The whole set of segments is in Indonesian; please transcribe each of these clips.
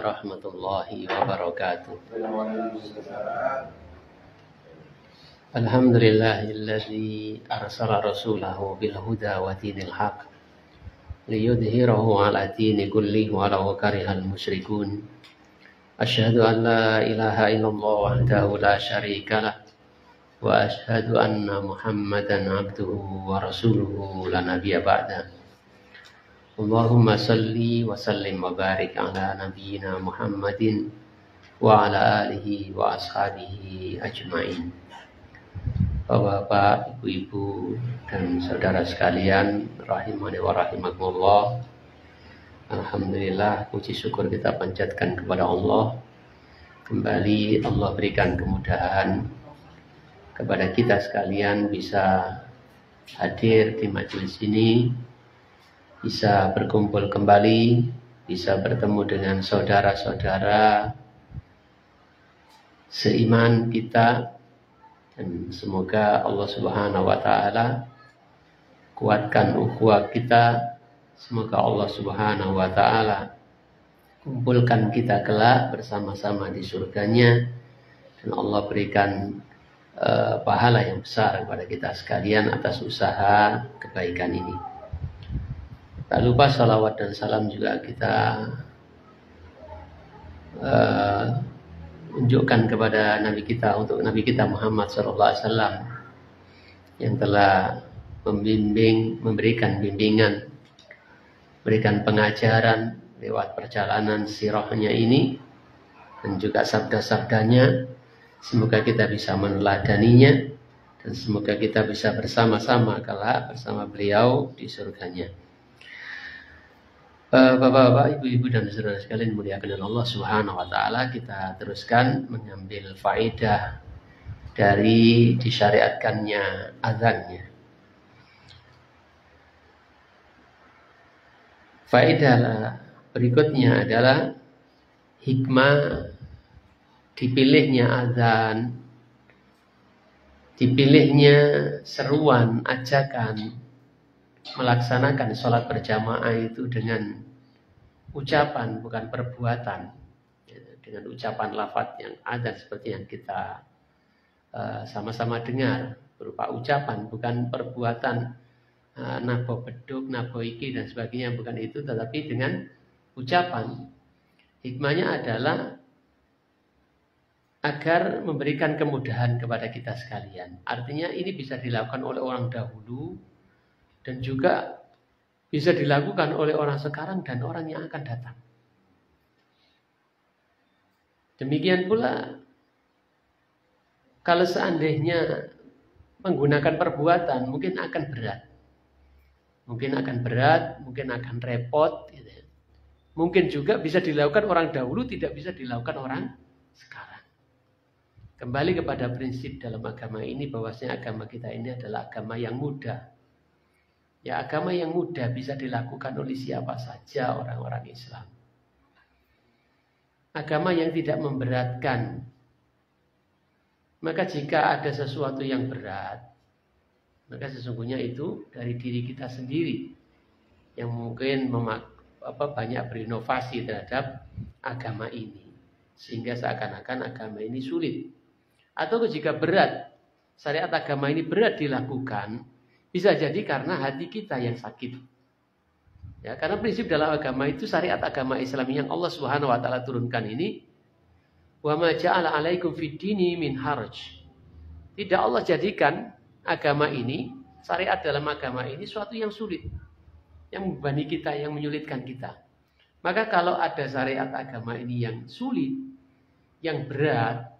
warahmatullahi wabarakatuh. Alhamdulillahilladzi arsala rasulahu bil huda wa dinil haq liyudhhirahu 'ala dini kullihi walau karihal musyrikun. Asyhadu an la ilaha illallah wahdahu la syarika lah wa asyhadu anna Muhammadan abduhu wa rasuluhu la nabiyya ba'da. Allahumma salli wa sallim wa barik ala nabiyyina Muhammadin wa ala alihi wa ashabihi ajma'in. Bapak, ibu-ibu, dan saudara sekalian, rahimani wa rahimakumullah. Alhamdulillah, puji syukur kita panjatkan kepada Allah. Kembali Allah berikan kemudahan kepada kita sekalian bisa hadir di majelis ini, bisa berkumpul kembali, bisa bertemu dengan saudara-saudara seiman kita. Dan semoga Allah Subhanahu wa Ta'ala kuatkan ukhuwah kita. Semoga Allah Subhanahu wa Ta'ala kumpulkan kita kelak bersama-sama di surganya, dan Allah berikan pahala yang besar kepada kita sekalian atas usaha kebaikan ini. Tak lupa salawat dan salam juga kita unjukkan kepada Nabi kita, untuk Nabi kita Muhammad SAW yang telah membimbing, memberikan bimbingan, berikan pengajaran lewat perjalanan sirahnya ini dan juga sabda-sabdanya. Semoga kita bisa meneladaninya dan semoga kita bisa bersama-sama kelak bersama beliau di surganya. Bapak-bapak, ibu-ibu dan saudara sekalian muliakan Allah Subhanahu wa Ta'ala, kita teruskan mengambil faedah dari disyariatkannya azannya. Faedah berikutnya adalah hikmah dipilihnya azan, dipilihnya seruan, ajakan melaksanakan sholat berjamaah itu dengan ucapan bukan perbuatan, dengan ucapan lafaz yang azan seperti yang kita sama-sama dengar, berupa ucapan bukan perbuatan, nabo beduk, nabo iki dan sebagainya, bukan itu, tetapi dengan ucapan. Hikmahnya adalah agar memberikan kemudahan kepada kita sekalian. Artinya ini bisa dilakukan oleh orang dahulu dan juga bisa dilakukan oleh orang sekarang dan orang yang akan datang. Demikian pula kalau seandainya menggunakan perbuatan mungkin akan berat. Mungkin akan berat, mungkin akan repot gitu. Mungkin juga bisa dilakukan orang dahulu, tidak bisa dilakukan orang sekarang. Kembali kepada prinsip dalam agama ini, bahwasanya agama kita ini adalah agama yang mudah. Ya, agama yang mudah bisa dilakukan oleh siapa saja orang-orang Islam. Agama yang tidak memberatkan. Maka jika ada sesuatu yang berat, maka sesungguhnya itu dari diri kita sendiri yang mungkin banyak berinovasi terhadap agama ini, sehingga seakan-akan agama ini sulit. Atau jika berat, syariat agama ini berat dilakukan, bisa jadi karena hati kita yang sakit. Ya, karena prinsip dalam agama itu, syariat agama Islam yang Allah Subhanahu wa Ta'ala turunkan ini, wa ma ja'ala 'alaikum fid dini min haraj. Tidak Allah jadikan agama ini, syariat dalam agama ini suatu yang sulit, yang membebani kita, yang menyulitkan kita. Maka kalau ada syariat agama ini yang sulit, yang berat,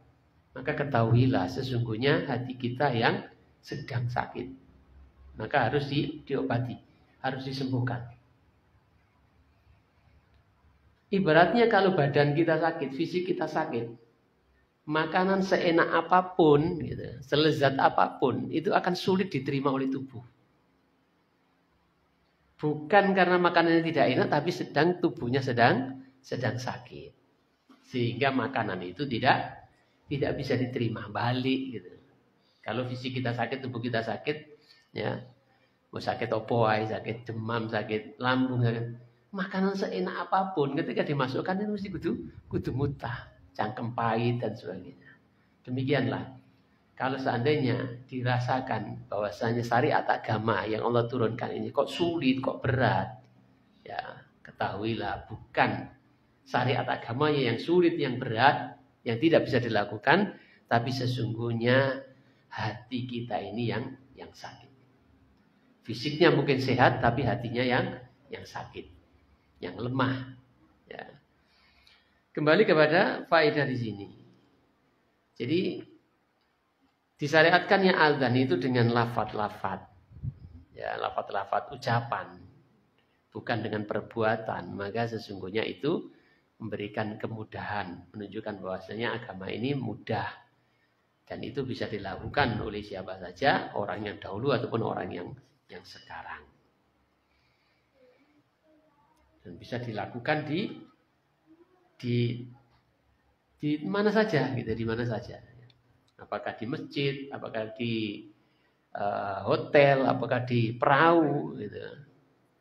maka ketahuilah sesungguhnya hati kita yang sedang sakit. Maka harus diobati, harus disembuhkan. Ibaratnya kalau badan kita sakit, fisik kita sakit, makanan seenak apapun, gitu, selezat apapun, itu akan sulit diterima oleh tubuh. Bukan karena makanannya tidak enak, tapi tubuhnya sedang sakit, sehingga makanan itu tidak bisa diterima, balik gitu. Kalau fisik kita sakit, tubuh kita sakit, ya, mau sakit opo ae, sakit demam, sakit lambung, makanan seenak apapun ketika dimasukkan itu mesti kudu mutah, cangkem pahit dan sebagainya. Demikianlah kalau seandainya dirasakan bahwasanya syariat agama yang Allah turunkan ini kok sulit, kok berat, ya ketahuilah bukan syariat agamanya yang sulit, yang berat, yang tidak bisa dilakukan, tapi sesungguhnya hati kita ini yang sakit. Fisiknya mungkin sehat, tapi hatinya yang sakit, yang lemah. Ya. Kembali kepada faedah di sini. Jadi disyariatkannya azan itu dengan lafaz-lafaz, ya lafaz-lafaz ucapan, bukan dengan perbuatan. Maka sesungguhnya itu memberikan kemudahan, menunjukkan bahwasanya agama ini mudah dan itu bisa dilakukan oleh siapa saja, orang yang dahulu ataupun orang yang sekarang, dan bisa dilakukan di mana saja, gitu, di mana saja. Apakah di masjid, apakah di hotel, apakah di perahu, gitu.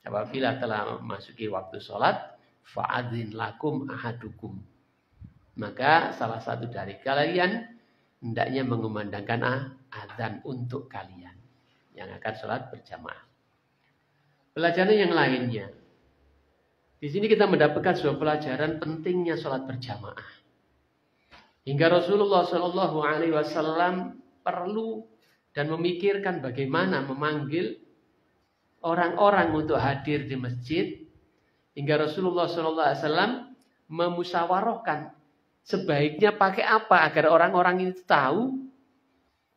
Apabila telah memasuki waktu sholat, fa'adzin lakum ahadukum, maka salah satu dari kalian hendaknya mengumandangkan azan untuk kalian yang akan sholat berjamaah. Pelajaran yang lainnya, di sini kita mendapatkan sebuah pelajaran pentingnya sholat berjamaah. Hingga Rasulullah Shallallahu Alaihi Wasallam perlu dan memikirkan bagaimana memanggil orang-orang untuk hadir di masjid. Hingga Rasulullah Shallallahu Alaihi Wasallam memusyawarahkan sebaiknya pakai apa agar orang-orang ini tahu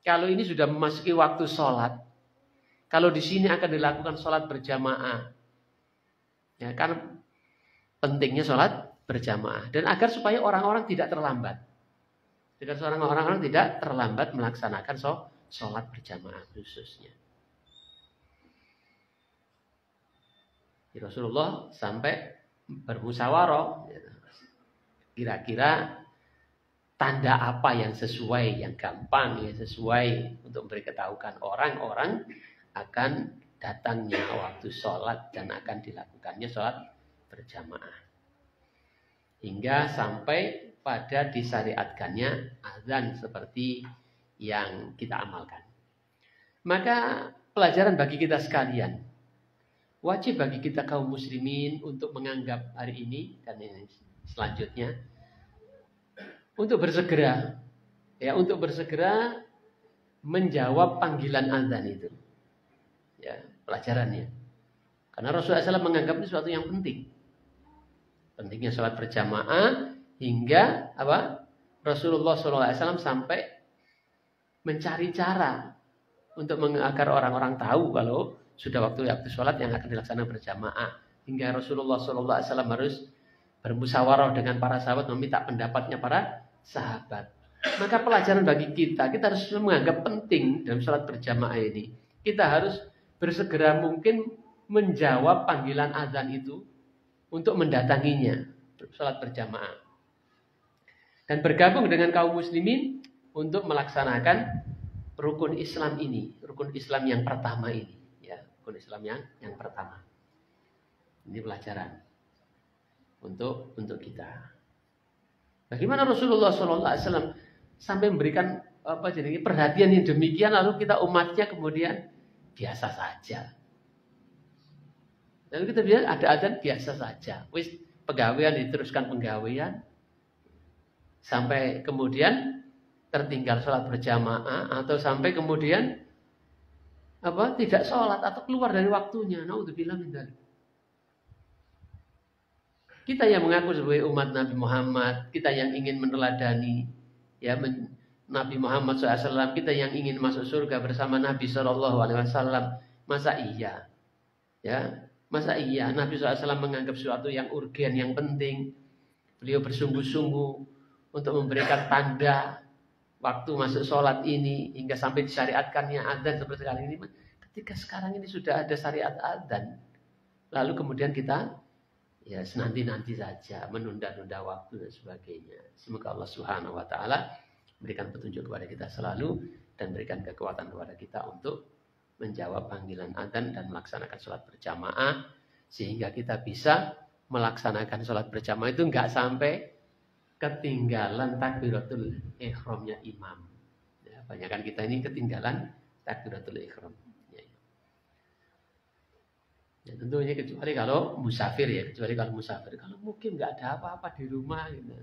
kalau ini sudah memasuki waktu sholat. Kalau di sini akan dilakukan sholat berjamaah, ya kan pentingnya sholat berjamaah, dan agar supaya orang-orang tidak terlambat, agar orang-orang tidak terlambat melaksanakan sholat berjamaah khususnya. Rasulullah sampai bermusyawarah, kira-kira tanda apa yang sesuai, yang gampang, yang sesuai untuk memberitahukan orang-orang akan datangnya waktu sholat dan akan dilakukannya sholat berjamaah. Hingga sampai pada disyariatkannya azan seperti yang kita amalkan. Maka pelajaran bagi kita sekalian, wajib bagi kita kaum muslimin untuk menganggap hari ini dan ini selanjutnya untuk bersegera, ya untuk bersegera menjawab panggilan azan itu. Ya, pelajarannya. Karena Rasulullah SAW menganggap ini sesuatu yang penting. Pentingnya sholat berjamaah hingga apa? Rasulullah SAW sampai mencari cara untuk agar orang-orang tahu kalau sudah waktu sholat yang akan dilaksanakan berjamaah. Hingga Rasulullah SAW harus bermusyawarah dengan para sahabat, meminta pendapatnya para sahabat. Maka pelajaran bagi kita harus menganggap penting dalam sholat berjamaah ini. Kita harus bersegera mungkin menjawab panggilan azan itu untuk mendatanginya, sholat berjamaah, dan bergabung dengan kaum muslimin untuk melaksanakan rukun Islam ini, rukun Islam yang pertama ini, ya, rukun Islam yang pertama. Ini pelajaran untuk kita. Bagaimana Rasulullah SAW sampai memberikan perhatian yang demikian, lalu kita umatnya kemudian biasa saja. Lalu kita bilang ada azan biasa saja. Wis pegawaian diteruskan pegawaian sampai kemudian tertinggal sholat berjamaah, atau sampai kemudian tidak sholat atau keluar dari waktunya. Naudzubillah min dzalik. Kita yang mengaku sebagai umat Nabi Muhammad, kita yang ingin meneladani Nabi Muhammad SAW, kita yang ingin masuk surga bersama Nabi SAW, masa iya? Ya, masa iya Nabi SAW menganggap sesuatu yang urgen, yang penting? Beliau bersungguh-sungguh untuk memberikan tanda waktu masuk sholat ini hingga sampai disyariatkannya adzan seperti sekarang ini. Ketika sekarang ini sudah ada syariat adzan, lalu kemudian kita senanti-nanti saja menunda-nunda waktu dan sebagainya. Semoga Allah Subhanahu wa taala berikan petunjuk kepada kita selalu dan berikan kekuatan kepada kita untuk menjawab panggilan adzan dan melaksanakan sholat berjamaah sehingga kita bisa melaksanakan sholat berjamaah itu nggak sampai ketinggalan takbiratul ihramnya imam. Ya, banyak kan kita ini ketinggalan takbiratul ihram. Ya, tentunya kecuali kalau musafir ya, kecuali kalau musafir. Kalau mungkin nggak ada apa-apa di rumah gitu.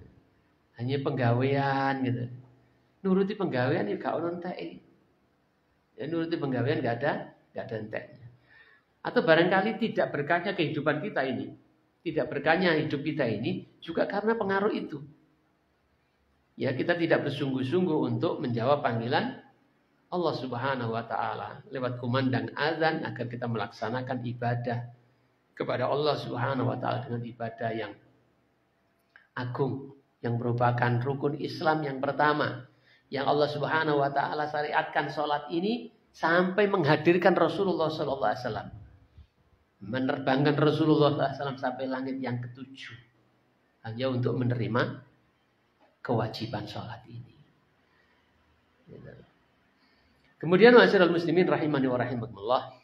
Hanya penggawean gitu. Nuruti penggawean ya gak ono entek. Ya nuruti penggawean nggak ada enteknya. Atau barangkali tidak berkahnya kehidupan kita ini. Tidak berkahnya hidup kita ini juga karena pengaruh itu. Ya kita tidak bersungguh-sungguh untuk menjawab panggilan Allah Subhanahu wa taala lewat kumandang azan agar kita melaksanakan ibadah kepada Allah Subhanahu wa taala dengan ibadah yang agung yang merupakan rukun Islam yang pertama yang Allah Subhanahu wa taala syariatkan salat ini sampai menghadirkan Rasulullah sallallahu alaihi wasallam. Menerbangkan Rasulullah sallallahu alaihi wasallam sampai langit yang ketujuh hanya untuk menerima kewajiban salat ini. Kemudian ma'asyiral muslimin rahimani wa rahimakumullah.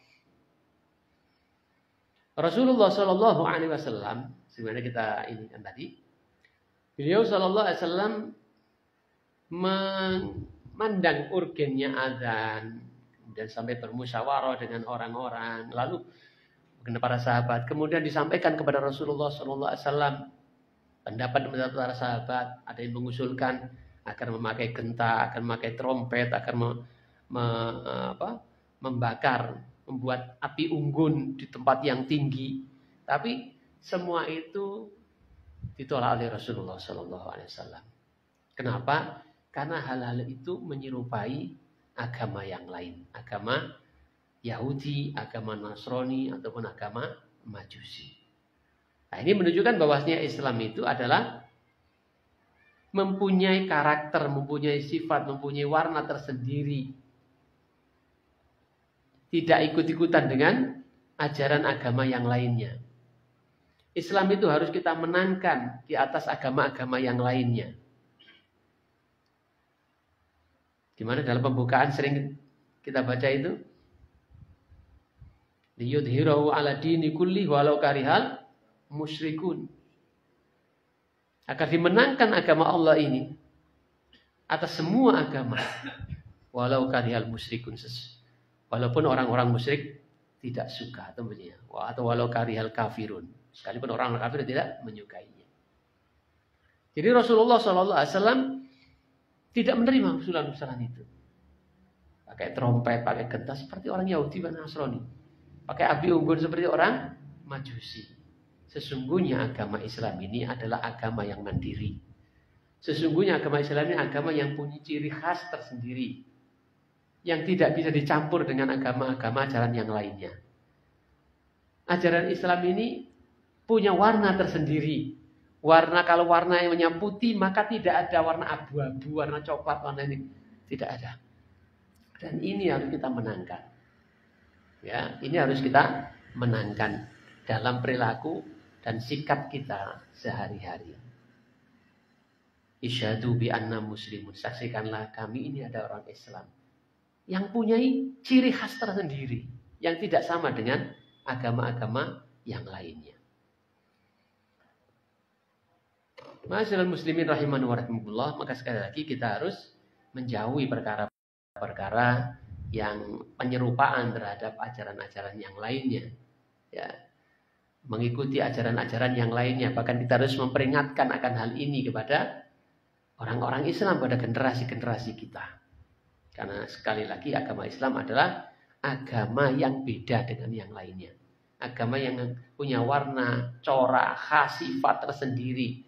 Rasulullah sallallahu alaihi wasallam sebagaimana kita ini kan tadi, beliau sallallahu alaihi wasallam memandang urgennya azan dan sampai bermusyawarah dengan orang-orang, lalu dengan para sahabat, kemudian disampaikan kepada Rasulullah sallallahu alaihi wasallam pendapat para sahabat, ada yang mengusulkan agar memakai genta, agar memakai trompet, agar membakar, membuat api unggun di tempat yang tinggi. Tapi semua itu ditolak oleh Rasulullah Sallallahu Alaihi Wasallam. Kenapa? Karena hal-hal itu menyerupai agama yang lain, agama Yahudi, agama Nasrani ataupun agama Majusi. Nah, ini menunjukkan bahwasanya Islam itu adalah mempunyai karakter, mempunyai sifat, mempunyai warna tersendiri. Tidak ikut-ikutan dengan ajaran agama yang lainnya. Islam itu harus kita menangkan di atas agama-agama yang lainnya. Gimana dalam pembukaan sering kita baca itu? Liyudhirahu ala dini kulli walau karihal musyrikun. Agar dimenangkan agama Allah ini atas semua agama. Walau karihal musyrikun. Walaupun orang-orang musyrik tidak suka temannya, atau walau karihal kafirun, sekalipun orang kafir tidak menyukainya. Jadi Rasulullah SAW tidak menerima usulan-usulan itu. Pakai trompet, pakai genta seperti orang Yahudi dan Nasrani, pakai api unggun seperti orang Majusi. Sesungguhnya agama Islam ini adalah agama yang mandiri. Sesungguhnya agama Islam ini agama yang punya ciri khas tersendiri, yang tidak bisa dicampur dengan agama-agama ajaran yang lainnya. Ajaran Islam ini punya warna tersendiri. Kalau warna yang putih, maka tidak ada warna abu-abu, warna coklat, warna ini tidak ada. Dan ini harus kita menangkan. Ya, ini harus kita menangkan dalam perilaku dan sikap kita sehari-hari. Isyhadu bi anna muslimun. Saksikanlah kami ini ada orang Islam yang punya ciri khas tersendiri yang tidak sama dengan agama-agama yang lainnya. Ma'asyiral muslimin rahimani wa rahimakumullah, maka sekali lagi kita harus menjauhi perkara-perkara yang penyerupaan terhadap ajaran-ajaran yang lainnya. Ya, mengikuti ajaran-ajaran yang lainnya, bahkan kita harus memperingatkan akan hal ini kepada orang-orang Islam, pada generasi-generasi kita. Karena sekali lagi agama Islam adalah agama yang beda dengan yang lainnya. Agama yang punya warna, corak, khas, sifat tersendiri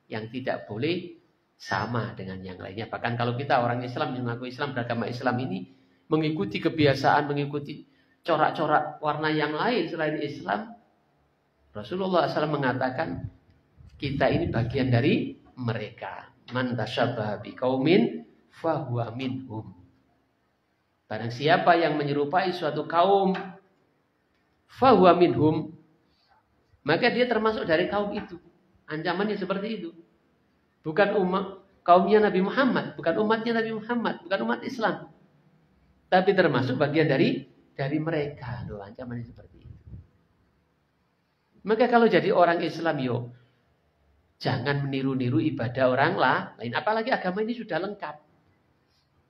yang tidak boleh sama dengan yang lainnya. Bahkan kalau kita orang Islam yang mengaku Islam, beragama Islam ini mengikuti kebiasaan, mengikuti corak-corak warna yang lain selain Islam, Rasulullah SAW mengatakan kita ini bagian dari mereka. Man tashabbaha biqaumin fahuwa minhum. Barang siapa yang menyerupai suatu kaum, fahuwa minhum, maka dia termasuk dari kaum itu. Ancamannya seperti itu. Bukan kaumnya Nabi Muhammad, bukan umatnya Nabi Muhammad, bukan umat Islam, tapi termasuk bagian dari mereka. Loh, ancamannya seperti itu. Maka kalau jadi orang Islam jangan meniru-niru ibadah orang lain. Apalagi agama ini sudah lengkap.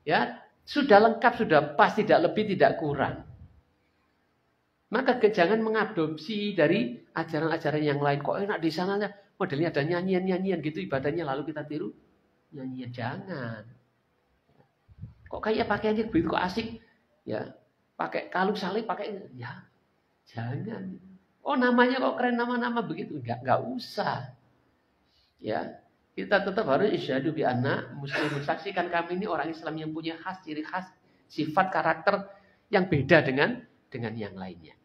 Ya, sudah lengkap, sudah pas, tidak lebih, tidak kurang. Maka jangan mengadopsi dari ajaran-ajaran yang lain. Kok enak di sana modelnya ada nyanyian-nyanyian gitu ibadahnya lalu kita tiru nyanyian. Jangan. Kok kayak pakaiannya begitu kok asik? Ya, pakai kalung salib, pakai ya. Jangan. Oh, namanya kok keren nama-nama begitu. Enggak usah. Ya, kita tetap harus isyhadu bi anna muslimun, saksikan kami ini orang Islam yang punya ciri khas, sifat karakter yang beda dengan yang lainnya.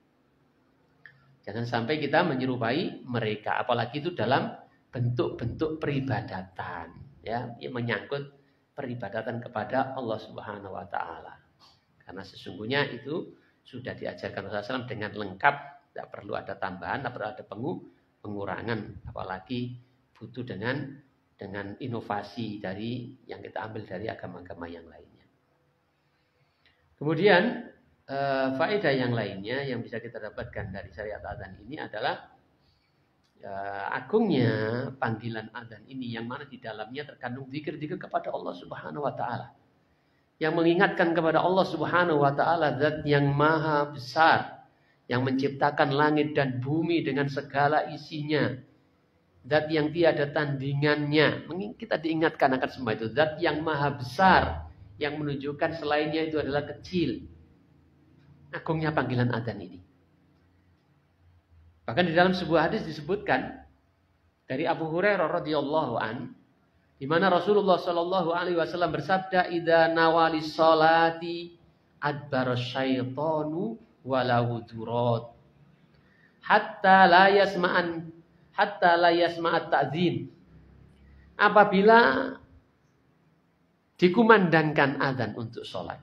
Jangan sampai kita menyerupai mereka, apalagi itu dalam bentuk-bentuk peribadatan, ya, yang menyangkut peribadatan kepada Allah Subhanahu wa taala. Karena sesungguhnya itu sudah diajarkan Rasulullah SAW dengan lengkap, tidak perlu ada tambahan, tidak perlu ada pengurangan, apalagi butuh dengan inovasi dari yang kita ambil dari agama-agama yang lainnya. Kemudian faedah yang lainnya yang bisa kita dapatkan dari syariat adzan ini adalah agungnya panggilan adzan ini, yang mana di dalamnya terkandung zikir-zikir kepada Allah Subhanahu wa taala. Yang mengingatkan kepada Allah Subhanahu wa taala, zat yang maha besar, yang menciptakan langit dan bumi dengan segala isinya. Zat yang tiada tandingannya. Kita diingatkan akan semua itu. Zat yang maha besar, yang menunjukkan selainnya itu adalah kecil. Agungnya panggilan adzan ini. Bahkan di dalam sebuah hadis disebutkan dari Abu Hurairah radhiyallahu an, di mana Rasulullah Shallallahu alaihi wasallam bersabda, "Idza nawali sholati adbara syaitanu walau durat hatta la yasma'at ta'zin." Apabila dikumandangkan azan untuk sholat,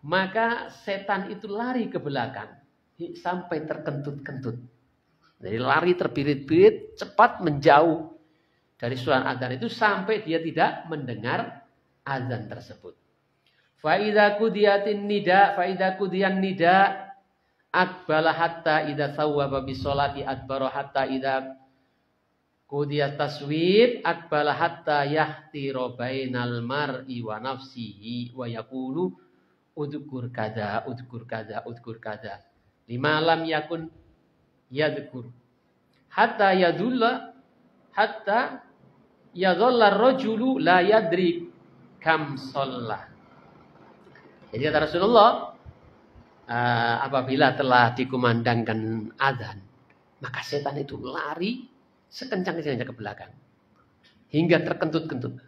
maka setan itu lari ke belakang sampai terkentut-kentut. Jadi lari terbirit-birit, cepat menjauh dari suara azan itu sampai dia tidak mendengar azan tersebut. Fa idza qudiyatin nida aqbala hatta idza sawwaba bis sholati adbara hatta idza qudiyat taswib aqbala hatta yahtira bainal mar'i wa nafsihi wa yaqulu udhkur kadza lima lam yakun yadhkur hatta yadhalla ar-rajulu la yadri kam shalla. Jadi kata Rasulullah, apabila telah dikumandangkan azan, maka setan itu lari sekencang-kencangnya ke belakang hingga terkentut-kentut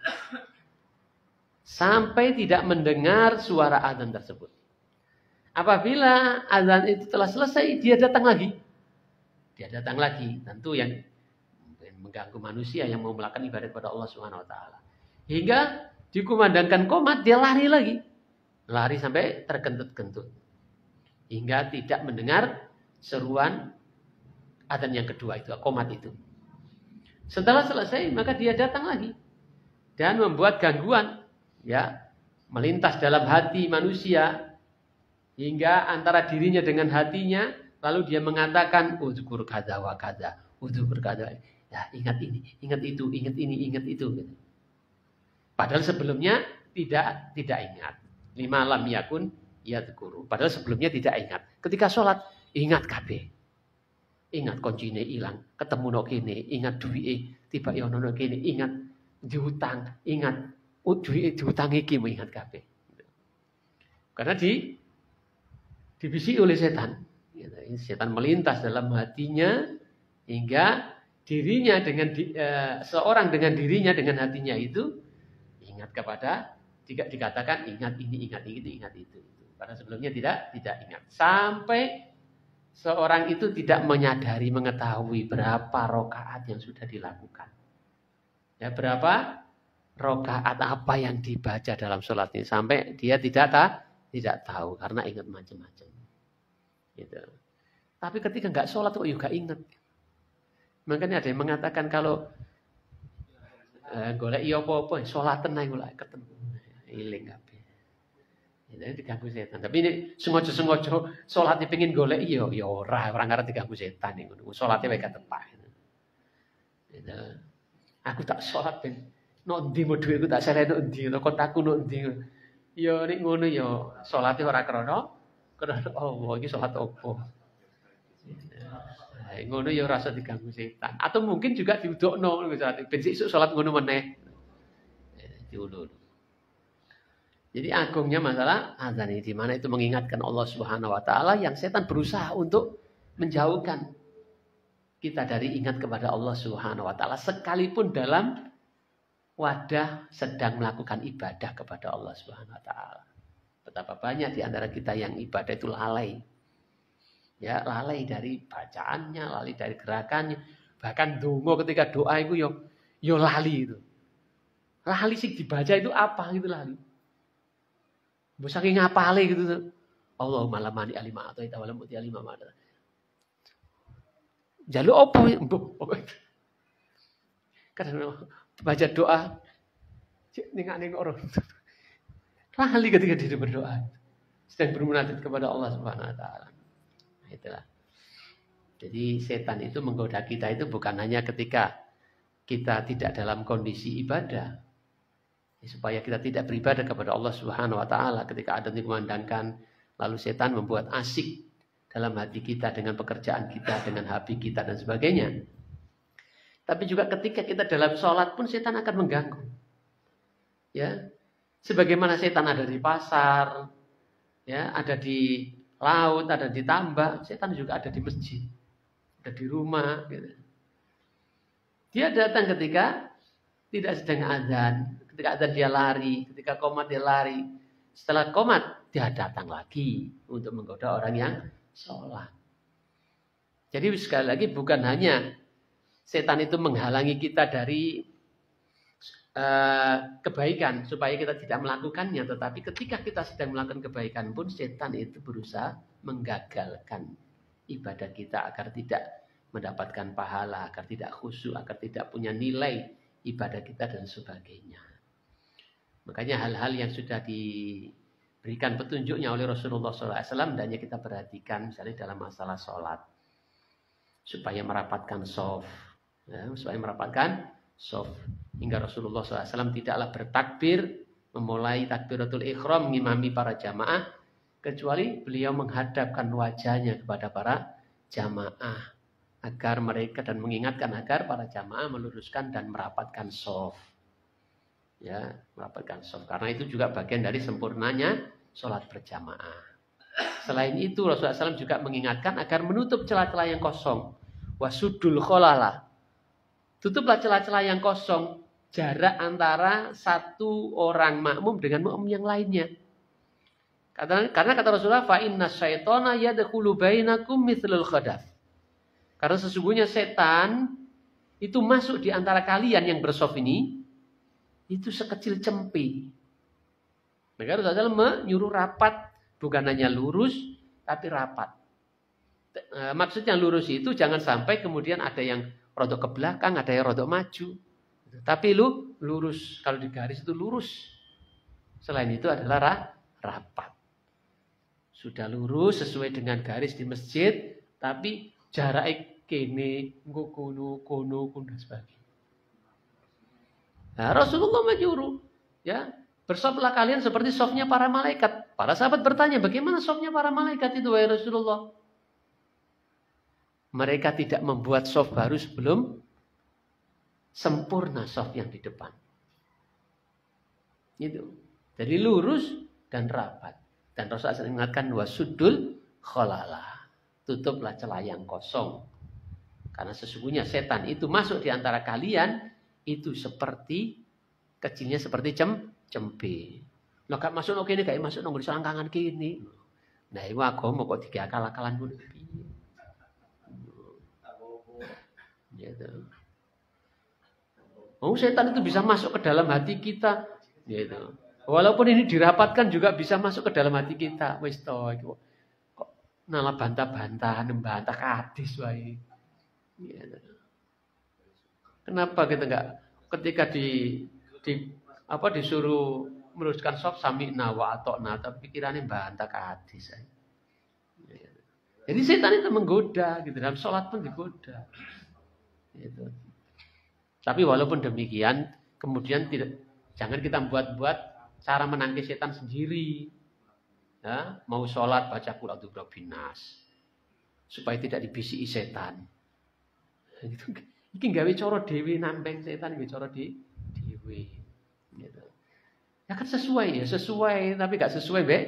sampai tidak mendengar suara azan tersebut. Apabila azan itu telah selesai, dia datang lagi. Tentu yang mengganggu manusia yang mau melakukan ibadah kepada Allah Subhanahu wa taala. Hingga dikumandangkan qomat, dia lari lagi. Lari sampai terkentut-kentut. Hingga tidak mendengar seruan azan yang kedua itu, qomat itu. Setelah selesai, maka dia datang lagi dan membuat gangguan, ya, melintas dalam hati manusia hingga antara dirinya dengan hatinya, lalu dia mengatakan udzkur kadza wa kadza, udzkur kadza. Ya, ingat ini, ingat itu, ingat ini, ingat itu. Padahal sebelumnya tidak ingat. Lima lam yakun yadhkuru. Padahal sebelumnya tidak ingat. Ketika sholat, ingat kabeh. Ingat kuncine hilang, ketemu no kene, ingat duwike tiba yo ono kene, ingat diutang, ingat duwike diutang iki, ingat kabeh. Karena dibisiki oleh setan. Setan melintas dalam hatinya hingga dirinya dengan seorang dengan dirinya dengan hatinya itu ingat kepada dikatakan ingat ini, ingat itu, ingat itu. Karena sebelumnya tidak ingat. Sampai seorang itu tidak menyadari, mengetahui berapa rakaat yang sudah dilakukan. Ya, berapa rakaat apa yang dibaca dalam sholat ini. Sampai dia tidak tahu karena ingat macam-macam. Gitu. Tapi ketika nggak sholat kok juga ingat. Makanya ada yang mengatakan kalau golek iya apa-apa, sholatan ae golek ketemu. Iling kabeh. Jadi diganggu setan. Tapi ini sengaja-sengaja salate pengin golek ya orang ngarep diganggu setan nih ngono. Salate wae gak tepak. Gitu. Aku tak salat ben nok ndi mo dhuwitku tak seleh nok ndi, kontakku nok ndi. Ya nek ngono ya salate ora krana Allah iki salat opo. Ngono ya ora usah diganggu setan. Atau mungkin juga diudokno ben sesuk salat ngono meneh. Diulur. Jadi agungnya masalah azan ini di mana itu mengingatkan Allah Subhanahu wa taala yang setan berusaha untuk menjauhkan kita dari ingat kepada Allah Subhanahu wa taala sekalipun dalam wadah sedang melakukan ibadah kepada Allah Subhanahu wa taala. Betapa banyak di antara kita yang ibadah itu lalai. Ya, lalai dari bacaannya, lalai dari gerakannya. Bahkan donga ketika doa itu yo lali itu. Lali sing dibaca itu apa gitu lali. Mbok saking ngapale gitu. Allahumma lamani alima atau ita walam uti alima ma'ada. Jaluk opo karena baca doa nengak orang. Lali ketika dia berdoa. Sedang bermunajat kepada Allah Subhanahu wa taala. Itulah. Jadi setan itu menggoda kita itu bukan hanya ketika kita tidak dalam kondisi ibadah. Supaya kita tidak beribadah kepada Allah Subhanahu wa taala ketika adzan dikumandangkan, lalu setan membuat asik dalam hati kita dengan pekerjaan kita, dengan hobi kita dan sebagainya. Tapi juga ketika kita dalam sholat pun setan akan mengganggu. Ya. Sebagaimana setan ada di pasar, ya, ada di laut, ada di tambak, setan juga ada di masjid, ada di rumah. Gitu. Dia datang ketika tidak sedang azan, ketika azan dia lari, ketika qomat dia lari. Setelah qomat dia datang lagi untuk menggoda orang yang sholat. Jadi sekali lagi bukan hanya setan itu menghalangi kita dari kebaikan supaya kita tidak melakukannya, tetapi ketika kita sedang melakukan kebaikan pun setan itu berusaha menggagalkan ibadah kita agar tidak mendapatkan pahala, agar tidak khusyuk, agar tidak punya nilai ibadah kita dan sebagainya. Makanya hal-hal yang sudah diberikan petunjuknya oleh Rasulullah SAW hendaknya kita perhatikan misalnya dalam masalah sholat supaya merapatkan shaf, ya, supaya merapatkan shaf. Hingga Rasulullah SAW tidaklah bertakbir, memulai takbiratul ikhram, mengimami para jamaah, kecuali beliau menghadapkan wajahnya kepada para jamaah agar mereka dan mengingatkan agar para jamaah meluruskan dan merapatkan shaf. Ya, merapatkan shaf. Karena itu juga bagian dari sempurnanya sholat berjamaah. Selain itu Rasulullah SAW juga mengingatkan agar menutup celah-celah yang kosong. Wasudul kholala. Tutuplah celah-celah yang kosong. Jarak antara satu orang makmum dengan makmum yang lainnya. Karena kata Rasulullah, fa inna syaitana yadkhulu bainakum mithlul khadaf. Karena sesungguhnya setan itu masuk di antara kalian yang bershaf ini itu sekecil cempe. Maka Rasulullah menyuruh rapat, bukan hanya lurus tapi rapat. Maksudnya lurus itu jangan sampai kemudian ada yang rodok ke belakang, ada yang rodok maju. Tapi lurus, kalau di garis itu lurus. Selain itu adalah rapat. Sudah lurus sesuai dengan garis di masjid, tapi jarak kene, kono dan sebagainya. Nah, Rasulullah menyuruh, ya, bersaflah kalian seperti safnya para malaikat. Para sahabat bertanya, bagaimana safnya para malaikat itu, wahai Rasulullah? Mereka tidak membuat saf baru sebelum sempurna saf yang di depan. Itu. Jadi lurus dan rapat. Dan Rasulullah SAW mengingatkan wasudul kholala. Tutuplah celah yang kosong. Karena sesungguhnya setan itu masuk di antara kalian itu seperti kecilnya seperti cempe. Lah gak masuk nang kene gak masuk nang selangkangan kene. Nah, iku agama kok diakal-akalan ngono piye? Gitu. Oh, setan itu bisa masuk ke dalam hati kita, gitu. Walaupun ini dirapatkan juga bisa masuk ke dalam hati kita. Wis to iku kok nala bantah-bantahan membantah kadis wae. Gitu. Kenapa kita enggak ketika disuruh meluruskan shaf sami'na wa ata'na, tapi pikirannya bantah ke hadis. Jadi setan itu menggoda, gitu. Dalam sholat pun digoda. Gitu. Tapi walaupun demikian, kemudian jangan kita buat-buat cara menangkis setan sendiri. Ya, mau sholat baca qul a'udzu birabbin nas supaya tidak dibisiki setan. Gitu. Iki gawe cara dhewe nampeng setan, gawe cara dhewe. Gitu. Ya kan sesuai, tapi gak sesuai mbek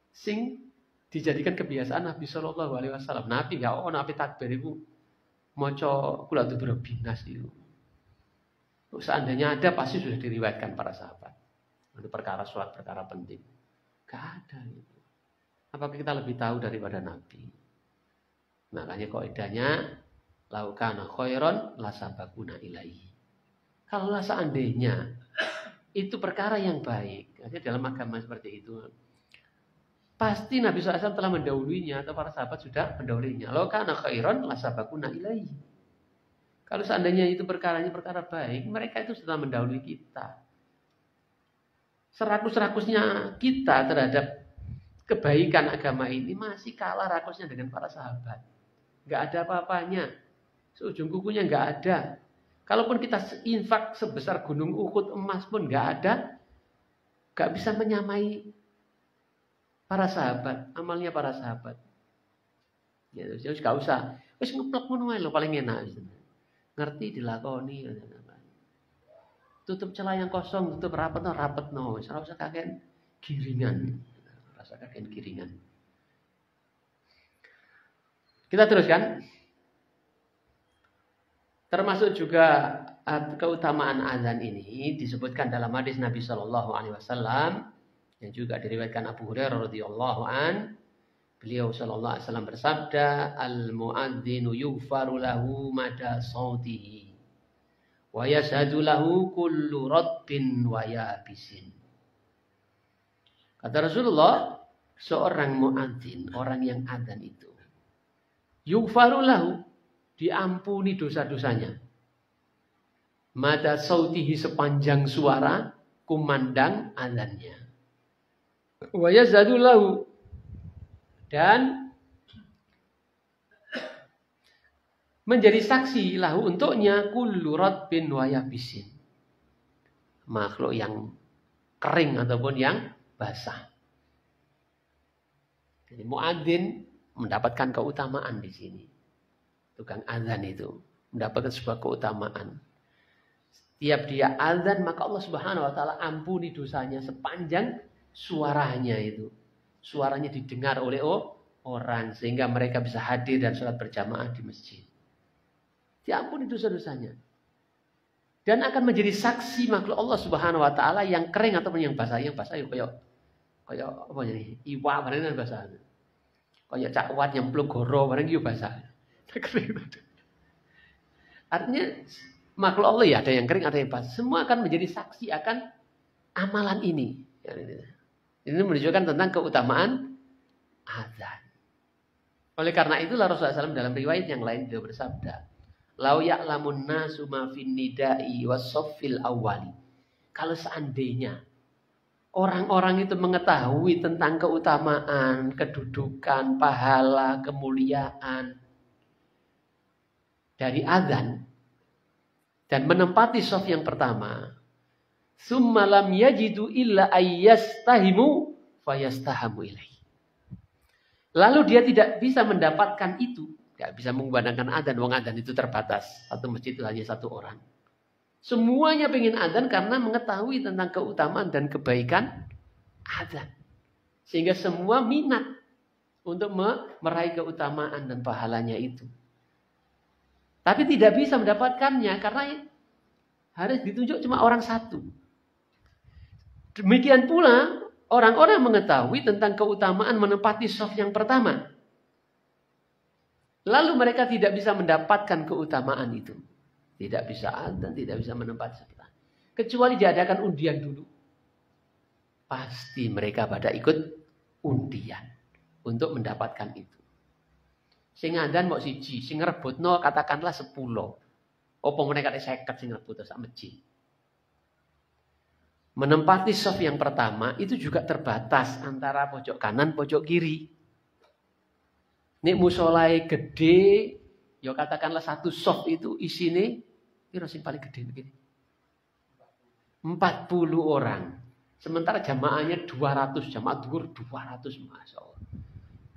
sing dijadikan kebiasaan Nabi Shallallahu Alaihi Wasallam. Nabi gak nabi takbir itu maca qul a'udzu birabbin nas itu. Seandainya ada pasti sudah diriwayatkan para sahabat. Itu perkara sholat, perkara penting. Gak ada itu. Apakah kita lebih tahu daripada Nabi? Makanya kaidahnya laukana khairon lasabakuna ilaihi. Kalau seandainya itu perkara yang baik, artinya dalam agama seperti itu, pasti Nabi SAW telah mendahulunya atau para sahabat sudah mendahulunya. Laukana khairon lasabakuna ilaihi. Kalau seandainya itu perkaranya perkara baik, mereka itu sudah mendahului kita. Serakus-rakusnya kita terhadap kebaikan agama ini masih kalah rakusnya dengan para sahabat. Gak ada apa-apanya. Seujung kukunya gak ada. Kalaupun kita infak sebesar gunung Uhud emas pun gak ada. Gak bisa menyamai para sahabat. Amalnya para sahabat. Ya, terus gak usah. Wis ngeplek ngono ae lho paling enak. Ngerti dilakoni. Tutup celah yang kosong, tutup rapet no. Ora usah kakean giringan. Rasa kakean giringan. Kita teruskan. Termasuk juga keutamaan azan ini disebutkan dalam hadis Nabi Shallallahu Alaihi Wasallam yang juga diriwayatkan Abu Hurairah radhiyallahu an. Beliau Shallallahu Alaihi Wasallam bersabda, al muadzinu yughfaru lahu mada sautihi wa yashhadu lahu kullu rabbin wa yabisin. Kata Rasulullah, seorang muadzin, orang yang adzan itu, yughfaru lahu, diampuni dosa-dosanya. Mada sautihi, sepanjang suara kumandang adzannya. Wa yashhadu lahu, dan menjadi saksi lahu untuknya kullu ratbin wa yabisin, makhluk yang kering ataupun yang basah. Jadi muadzin mendapatkan keutamaan di sini. Tukang azan itu mendapatkan sebuah keutamaan. Setiap dia azan maka Allah Subhanahu wa taala ampuni dosanya sepanjang suaranya itu. Suaranya didengar oleh orang sehingga mereka bisa hadir dan sholat berjamaah di masjid. Diampuni dosa-dosanya. Dan akan menjadi saksi makhluk Allah Subhanahu wa taala yang kering ataupun yang basah. Yang basah ya kayak apa jadi? Iwa barang basah. Kayak cakwat yang pluk goro barang yo basah. Artinya makhluk Allah ya ada yang kering, ada yang basah. Semua akan menjadi saksi akan amalan ini. Ini menunjukkan tentang keutamaan azan. Oleh karena itulah Rasulullah SAW dalam riwayat yang lain beliau bersabda, "Lau ya'lamun nasu ma fin nida'i was-saffil awwali." Kalau seandainya orang-orang itu mengetahui tentang keutamaan, kedudukan, pahala, kemuliaan dari azan dan menempati shaf yang pertama, summa lam yajidu illa ayyastahimu fayastahamu ilaihi. Lalu dia tidak bisa mendapatkan itu, tidak bisa mengumandangkan adzan, wong adzan itu terbatas. Satu masjid itu hanya satu orang. Semuanya pengen adzan karena mengetahui tentang keutamaan dan kebaikan adzan. Sehingga semua minat untuk meraih keutamaan dan pahalanya itu. Tapi tidak bisa mendapatkannya karena harus ditunjuk cuma orang satu. Demikian pula orang-orang mengetahui tentang keutamaan menempati shaf yang pertama. Lalu mereka tidak bisa mendapatkan keutamaan itu. Tidak bisa adzan, tidak bisa menempati shaf. Kecuali diadakan undian dulu. Pasti mereka pada ikut undian untuk mendapatkan itu. Sing adzan mau siji, sing rebutno katakanlah 10. Apa mereka ada 50 sing rebut sak masjid. menempati shaf yang pertama itu juga terbatas antara pojok kanan, pojok kiri. Nek musolai gede, ya katakanlah satu shaf itu isine kira sing paling gede begini. 40 orang. Sementara jamaahnya 200, jamaah dhuhur 200, Masya Allah.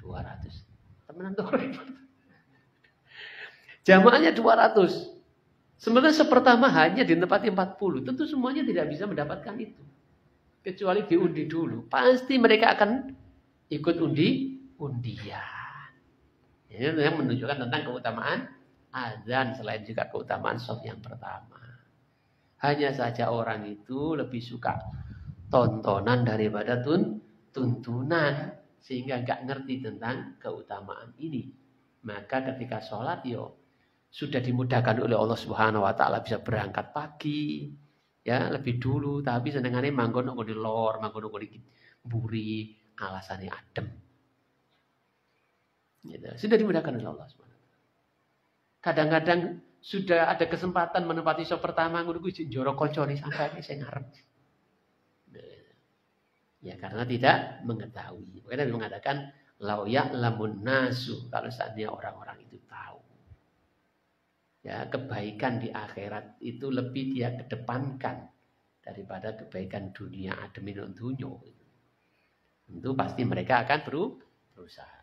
200. Temenan tuh. Jamaahnya 200. Sementara sepertama hanya ditempati 40. Tentu semuanya tidak bisa mendapatkan itu. Kecuali diundi dulu. Pasti mereka akan ikut undian. Ini yang menunjukkan tentang keutamaan azan. Selain juga keutamaan shaf yang pertama. Hanya saja orang itu lebih suka tontonan daripada tuntunan. Sehingga gak ngerti tentang keutamaan ini. Maka ketika sholat sudah dimudahkan oleh Allah Subhanahu wa taala bisa berangkat pagi ya lebih dulu tapi senengane manggon di lor, manggon di buri, alasannya adem. Gitu. Sudah dimudahkan oleh Allah Subhanahu wa taala. Kadang-kadang sudah ada kesempatan menempati shaf pertama ngono kuwi njoro kancane sampai sing ngarep. Ya karena tidak mengetahui. Makanya Nabi mengatakan lau ya'lamun nasu, kalau seandainya orang-orang itu tahu. Ya, kebaikan di akhirat itu lebih dia kedepankan daripada kebaikan dunia ademin dunya. Tentu pasti mereka akan berusaha.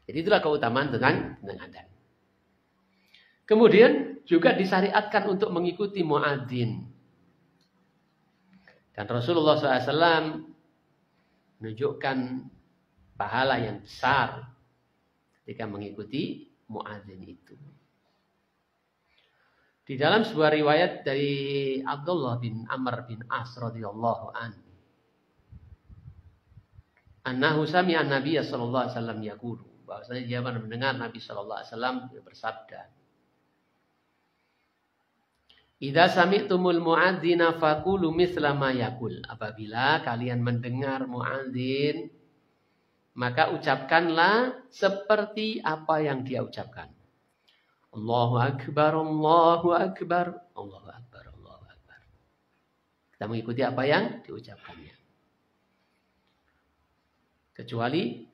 Jadi itulah keutamaan tentang adzan. Kemudian juga disyariatkan untuk mengikuti muadzin. Dan Rasulullah SAW menunjukkan pahala yang besar ketika mengikuti muadzin itu. Di dalam sebuah riwayat dari Abdullah bin Amr bin As radhiyallahu anhu, annahu sami'a an-nabiy sallallahu alaihi wasallam yaqulu, bahwasanya dia mendengar Nabi sallallahu alaihi wasallam bersabda, "Idza sami'tumul mu'adzina faqulu mithla ma yaqul." Apabila kalian mendengar muadzin, maka ucapkanlah seperti apa yang dia ucapkan. Allahu akbar, Allahu akbar, Allahu akbar, Allahu akbar. Kita mengikuti apa yang diucapkannya. Kecuali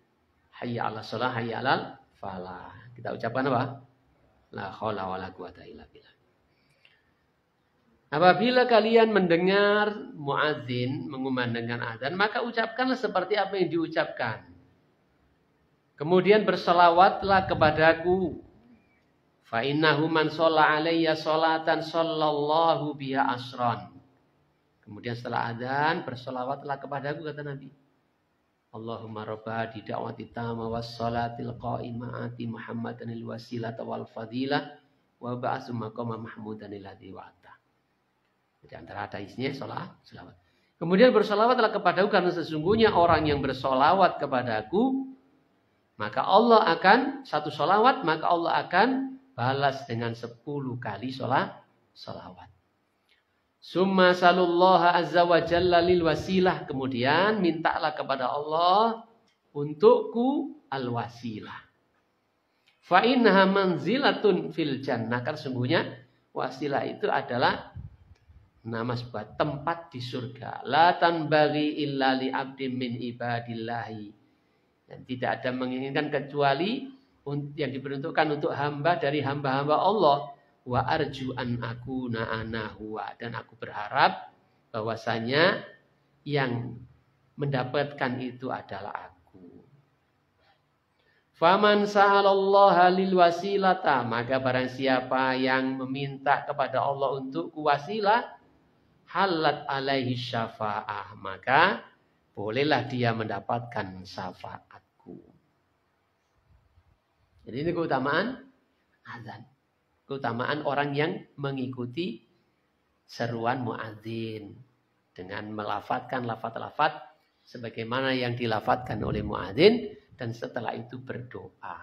hayya 'alas shalah, hayya 'alal falah. Kita ucapkan apa? La haula wala quwata illa billah. Apabila kalian mendengar muadzin mengumandangkan azan, maka ucapkanlah seperti apa yang diucapkan. Kemudian berselawatlah kepadaku. Fa innahu man shalla alayya sholatan sallallahu biha asran. Kemudian setelah adzan berselawatlah kepadaku, kata Nabi. Allahumma rabba di da'wati tama was salatil qa'imah ati Muhammadanil wasilata wal fadilah wa ba'su maqama mahmudanil ladzi wa'ata. Di antara ada isinya selawat. Kemudian berselawatlah kepadaku karena sesungguhnya orang yang berselawat kepadaku, maka Allah akan satu selawat, maka Allah akan balas dengan 10 kali selawat. Summa salullaha azza wa jalla lil wasilah. Kemudian mintalah kepada Allah untukku al wasilah. Fa innaha manzilatun fil jannah. Karena sungguhnya wasilah itu adalah nama sebuah tempat di surga. La tanbaghi illa li abdin min ibadillahi. Dan tidak ada menginginkan kecuali yang diperuntukkan untuk hamba dari hamba-hamba Allah. Wa arju an akuna ana huwa. Dan aku berharap bahwasanya yang mendapatkan itu adalah aku. Faman sa'alallaha lil wasilata, maka barang siapa yang meminta kepada Allah untuk wasilah, halat alaihi syafa'ah, maka bolehlah dia mendapatkan syafaatku. Jadi ini keutamaan azan. Keutamaan orang yang mengikuti seruan muadzin dengan melafadzkan lafaz-lafaz sebagaimana yang dilafatkan oleh muadzin, dan setelah itu berdoa,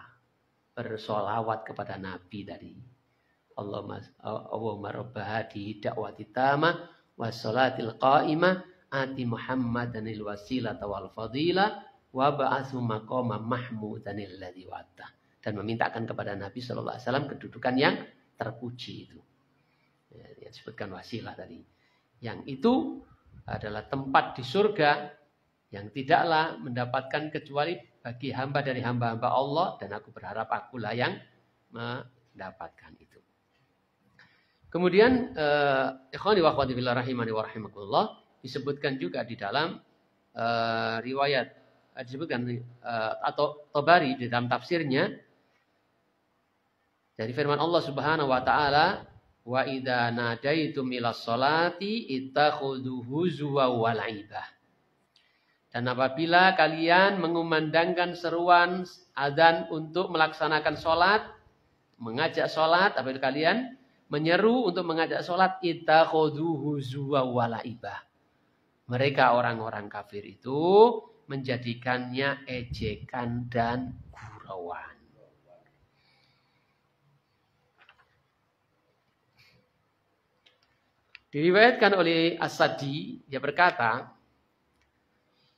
bersolawat kepada Nabi tadi. Allahumma rabba hadi da'wati tamah wassalatil qa'imah ati Muhammadanil wasilata wal fadilah wa ba'atsu maqama mahmudanil ladzi wa'ata. Dan memintakan kepada Nabi sallallahu alaihi wasallam kedudukan yang terpuji itu. Ya, yang disebutkan wasilah tadi. Yang itu adalah tempat di surga yang tidaklah mendapatkan kecuali bagi hamba dari hamba-hamba Allah, dan aku berharap akulah yang mendapatkan itu. Kemudian ikhwani wa akhwati fillah rahimani wa rahimakumullah, disebutkan juga di dalam riwayat disebutkan atau Tabari di dalam tafsirnya dari firman Allah Subhanahu wa taala, wa idza nadaitum ilas sholati ittakhudhuhu zuwa wa laibah. Dan apabila kalian mengumandangkan seruan azan untuk melaksanakan sholat, mengajak sholat, apabila kalian menyeru untuk mengajak sholat, ittakhudhuhu zuwa wa laibah. Mereka orang-orang kafir itu menjadikannya ejekan dan gurauan. Diriwayatkan oleh As-Sadi, dia berkata,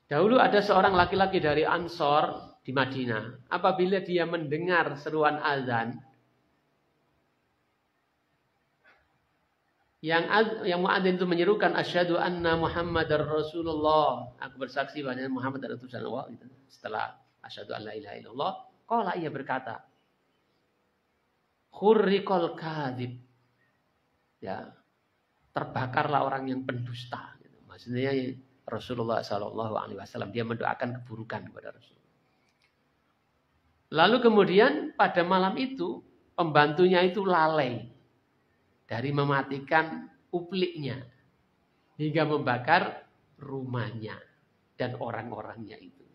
dahulu ada seorang laki-laki dari Ansor di Madinah. Apabila dia mendengar seruan azan, yang muadzin itu menyerukan asyhadu anna Muhammadar Rasulullah, aku bersaksi bahwa Muhammad adalah utusan Allah. Setelah asyhadu an la ilaha illallah, qala, ia berkata, khurriqal kadzib, ya, terbakarlah orang yang pendusta. Maksudnya Rasulullah SAW, dia mendoakan keburukan kepada Rasulullah. Lalu kemudian pada malam itu pembantunya itu lalai dari mematikan upliknya hingga membakar rumahnya dan orang-orangnya itu,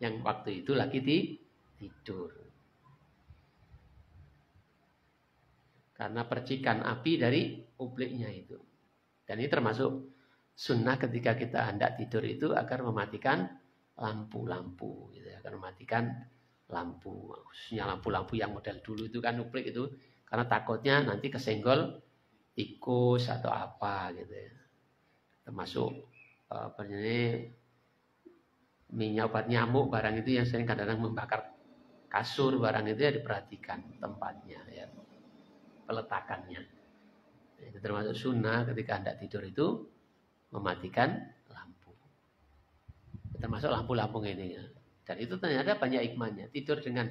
yang waktu itu lagi tidur. Karena percikan api dari upliknya itu. Dan ini termasuk sunnah ketika kita hendak tidur itu agar mematikan lampu-lampu, gitu, agar mematikan lampu, khususnya lampu-lampu yang model dulu itu kan uplik itu, karena takutnya nanti kesenggol tikus atau apa gitu ya. Termasuk minyak obat nyamuk barang itu yang sering kadang-kadang membakar kasur barang itu ya, diperhatikan tempatnya ya, peletakannya. Itu termasuk sunnah ketika hendak tidur itu mematikan lampu. Termasuk lampu-lampu ini ya. Dan itu ternyata banyak hikmahnya. Tidur dengan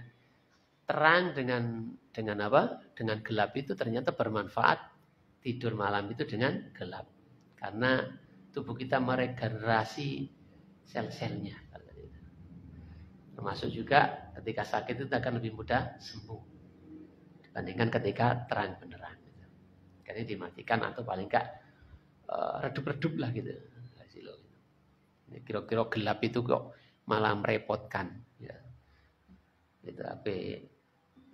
terang, dengan apa? Dengan gelap itu ternyata bermanfaat. Tidur malam itu dengan gelap. Karena tubuh kita meregenerasi sel-selnya. Termasuk juga ketika sakit itu akan lebih mudah sembuh dibandingkan ketika terang benderang. Karena dimatikan atau paling enggak redup-redup lah gitu. Kira-kira gelap itu kok malah merepotkan. Ya. Itu apa?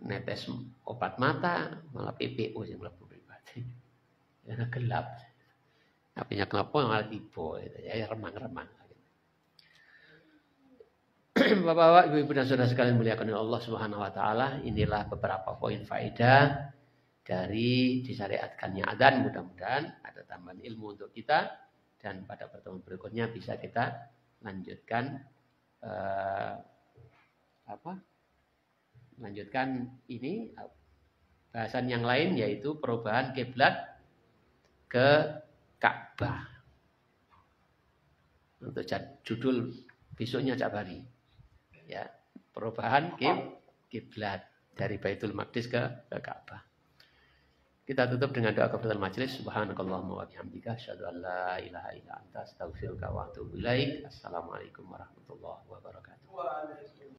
Netes obat mata malah PPO yang mlebu pribadi. Ya gelap. Apinya kenapa malah tiba gitu. Ya remang-remang. Bapak-bapak, ibu-ibu dan saudara sekalian muliakan oleh Allah Subhanahu wa taala, inilah beberapa poin faedah dari disyariatkannya adzan. Mudah-mudahan ada tambahan ilmu untuk kita, dan pada pertemuan berikutnya bisa kita lanjutkan lanjutkan ini bahasan yang lain, yaitu perubahan kiblat ke Ka'bah. Untuk judul besoknya Cabari. Ya, perubahan kiblat dari Baitul Maqdis ke Ka'bah. Kita tutup dengan doa kafaratul majelis. Subhanakallahumma wa bihamdika asyhadu an la ilaha illa anta astaghfiruka wa atubu ilaik. Assalamualaikum warahmatullahi wabarakatuh.